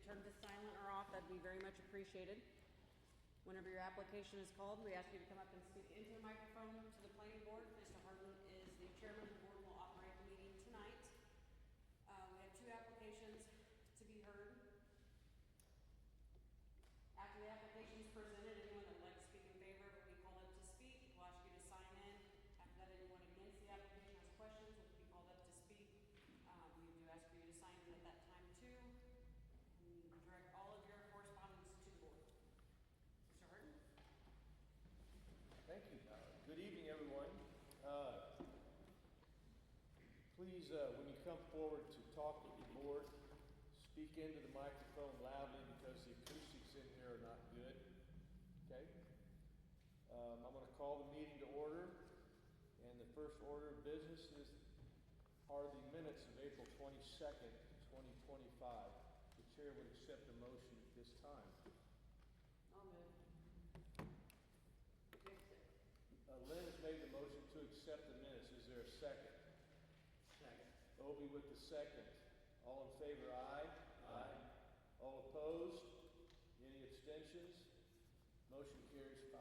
turn to silent or off, that'd be very much appreciated. Whenever your application is called, we ask you to come up and speak into the microphone to the planning board. Mr. Harden is the chairman. The board will operate the meeting tonight. We have 2 applications to be heard. After the application is presented, anyone that would like to speak in favor will be called up to speak. We'll ask you to sign in. After that, anyone against the application has questions will be called up to speak. We do ask for you to sign in at that time too. And you direct all of your correspondence to the board. Mr. Harden? Thank you. Good evening, everyone. Please, when you come forward to talk with the board, speak into the microphone loudly because the acoustics in here are not good. Okay? I'm going to call the meeting to order, and the first order of business are the minutes of April 22nd, 2025. The chair would accept a motion at this time. I'll move. Lynn has made the motion to accept the minutes. Is there a second? Second. Obie with the second. All in favor, aye. Aye. All opposed? Any abstentions? Motion carries 5-0.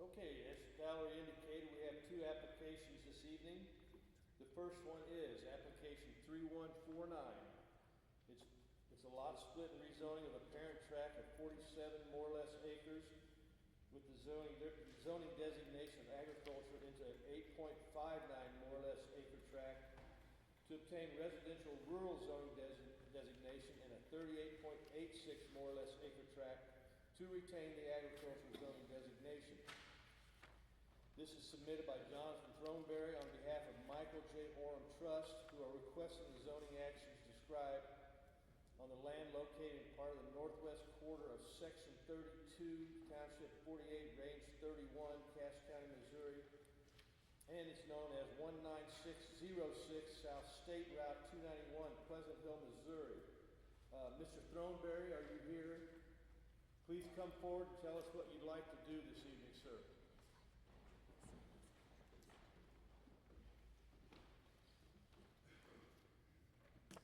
Okay, as Valerie indicated, we have 2 applications this evening. The first one is application 3149. It's a lot split and rezoning of a parent tract of 47 more or less acres with the zoning designation of agriculture into an 8.59 more or less acre tract to obtain residential rural zoning designation in a 38.86 more or less acre tract to retain the agricultural zoning designation. This is submitted by Johnathan Throneberry on behalf of Michael J Orem Trust, who are requesting the zoning actions described on the land located in part of the northwest quarter of Section 32, Township 48, Range 31, Cass County, Missouri, and it's known as 19606 South State Route 291, Pleasant Hill, Missouri. Mr. Throneberry, are you here? Please come forward and tell us what you'd like to do this evening, sir.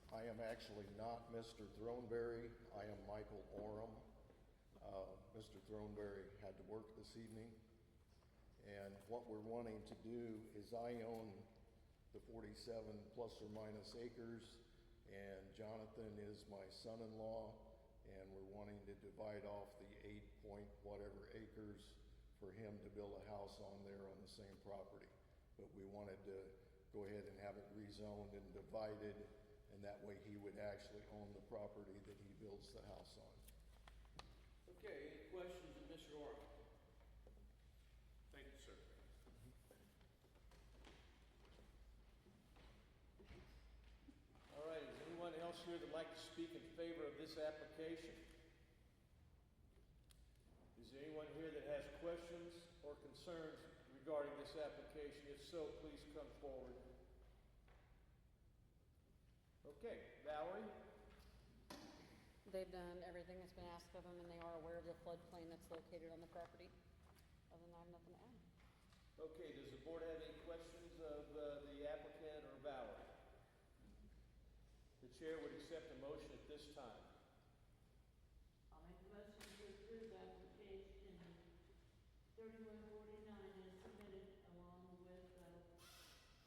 I am actually not Mr. Throneberry. I am Michael Orem. Mr. Throneberry had to work this evening. And what we're wanting to do is I own the 47 plus or minus acres, and Johnathan is my son-in-law, and we're wanting to divide off the 8 point whatever acres for him to build a house on there on the same property. But we wanted to go ahead and have it rezoned and divided, and that way he would actually own the property that he builds the house on. Okay, any questions of Mr. Orem? Thank you, sir. All right, is anyone else here that would like to speak in favor of this application? Is there anyone here that has questions or concerns regarding this application? If so, please come forward. Okay, Valerie? They've done everything that's been asked of them, and they are aware of the floodplain that's located on the property. Other than that, I have nothing to add. Okay, does the board have any questions of the applicant or Valerie? The chair would accept a motion at this time. I'll make the motion to approve application 3149 as submitted along with the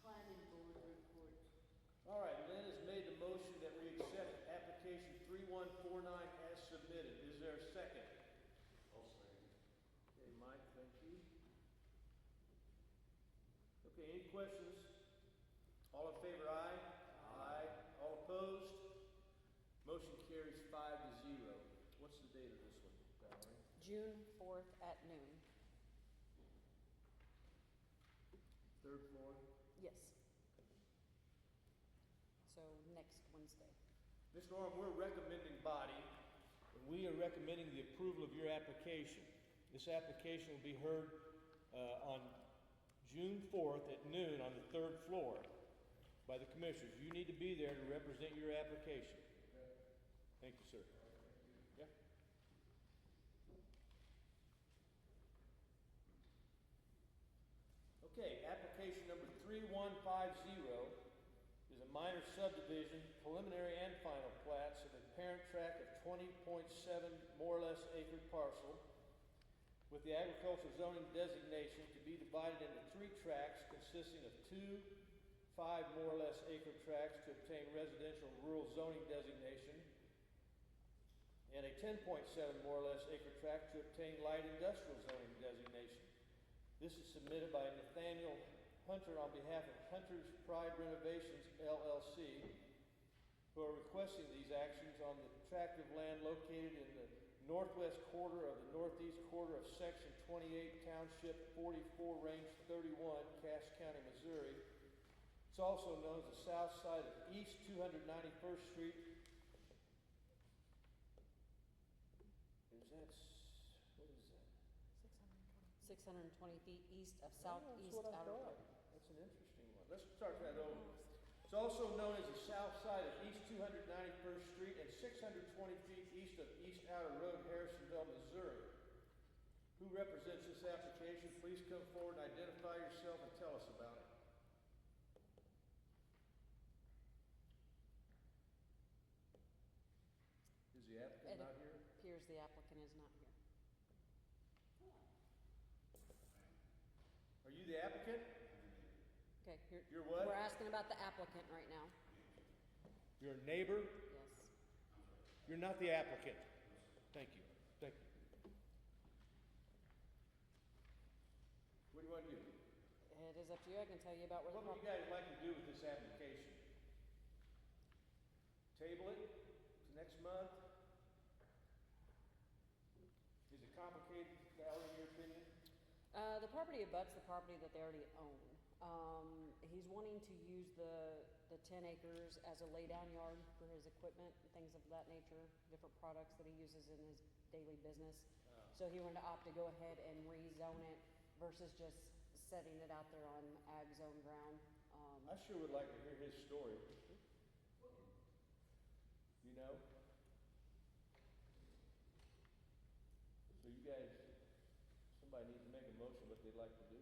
planning board report. All right, Lynn has made the motion that we accept application 3149 as submitted. Is there a second? I'll second. Okay, Mike, thank you. Okay, any questions? All in favor, aye? Aye. All opposed? Motion carries 5-0. What's the date of this one, Valerie? June 4th at noon. Third floor? Yes. So next Wednesday. Mr. Orem, we're a recommending body, and we are recommending the approval of your application. This application will be heard on June 4th at noon on the third floor by the commissioners. You need to be there to represent your application. Thank you, sir. Yeah. Okay, application number 3150 subdivision, preliminary and final plats of a parent tract of 20.7 more or less acre parcel with the agriculture zoning designation to be divided into 3 tracts consisting of 2 5 more or less acre tracts to obtain residential rural zoning designation and a 10.7 more or less acre tract to obtain light industrial zoning designation. This is submitted by Nathaniel Hunter on behalf of Hunter's Pride Renovations LLC, who are requesting these actions on the tract of land located in the northwest quarter of the northeast quarter of Section 28, Township 44, Range 31, Cass County, Missouri. It's also known as the south side of East 291st Street. What is that? 620 feet east of That's southeast what I outer thought. road. That's an interesting one. Let's start that over. It's also known as the south side of East 291st Street and 620 feet east of East Outer Road, Harrisonville, Missouri. Who represents this application? Please come forward and identify yourself and tell us about it. Is the applicant not here? Appears the applicant is not here. Are you the applicant? Okay, You're what? we're asking about the applicant right now. You're a neighbor? Yes. You're not the applicant. Thank you. Thank you. What do you want to do? It is up to you. I can tell you about where What the would you property. guys like to do with this application? Table it to next month? Is it complicated, Valerie, in your opinion? The property abuts the property that they already own. He's wanting to use the 10 acres as a laydown yard for his equipment, things of that nature, different products that he uses in his daily business. So he wanted to opt to go ahead and rezone it versus just setting it out there on ag zone ground. I sure would like to hear his story. You know? So you guys, somebody needs to make a motion what they'd like to do.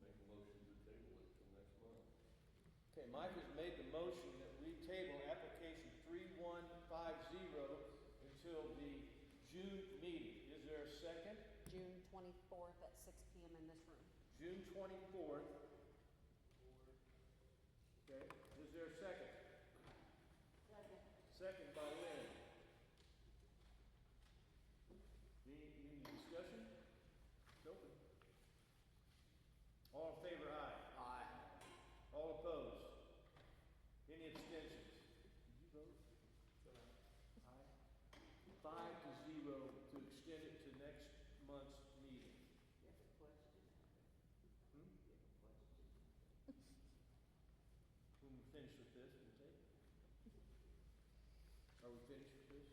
Make a motion to table it till next month. Okay, Mike has made the motion that we table application 3150 until the June meeting. Is there a second? June 24th at 6 p.m. in this room. June 24th. Okay, is there a second? Second. Second by Lynn. Any discussion? Nope. All in favor, aye. Aye. All opposed? Any abstentions? Did you vote? Aye. 5-0 to extend it to next month's meeting. You have a question? Hmm? You have a question? When we're finished with this, we'll take it. Are we finished with this?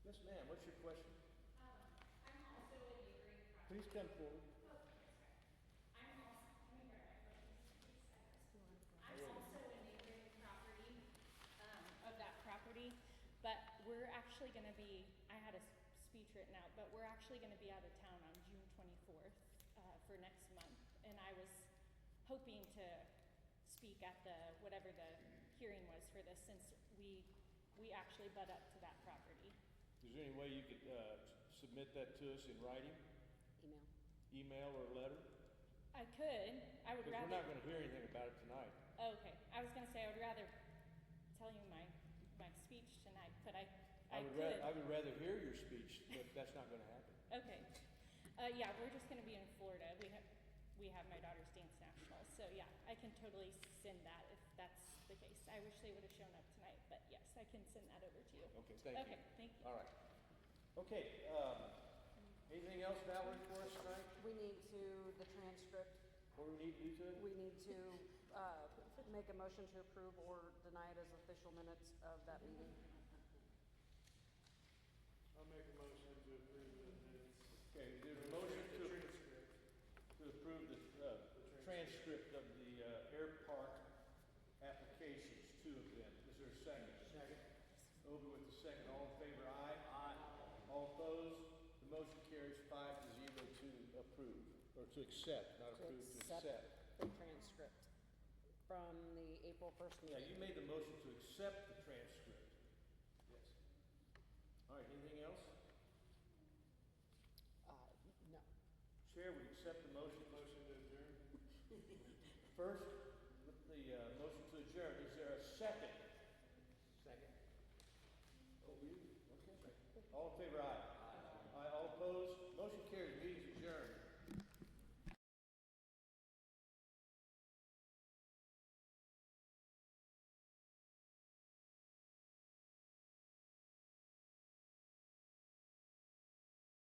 Yes, ma'am, what's your question? I'm also a neighboring property. Please come forward. I'm also, let me grab my phone. I'm also a neighboring property, of that property, but we're actually gonna be, I had a speech written out, but we're actually gonna be out of town on June 24th, for next month. And I was hoping to speak at whatever the hearing was for this, since we actually butt up to that property. Is there any way you could submit that to us in writing, Email. email or letter? I could, I would Because rather. we're not gonna hear anything about it tonight. Okay, I was gonna say I would rather tell you my speech tonight, but I could. I would rather hear your speech, but that's not gonna happen. Okay, yeah, we're just gonna be in Florida. We have my daughter's dance national, so yeah, I can totally send that if that's the case. I wish they would have shown up tonight, but yes, I can send that over to you. Okay, thank you. Okay, thank you. All right. Okay, anything else, Valerie, for us tonight? We need to, the transcript, What do we need to do to it? we need to make a motion to approve or deny it as official minutes of that meeting. I'll make a motion to approve the minutes. Okay, there's a motion The to transcript. approve the transcript of the air park applications, 2 of them. Is there a second? Second. Over with the second. All in favor, aye? Aye. All opposed? The motion carries 5-0 to approve, or to accept, not approve, to accept. The transcript. from the April 1st Yeah, meeting. you made the motion to accept the transcript. Yes. All right, anything else? No. Chair would accept the motion. Motion to adjourn? First, with the motion to adjourn, is there a second? Second. Oh, you? Okay. All in favor, aye.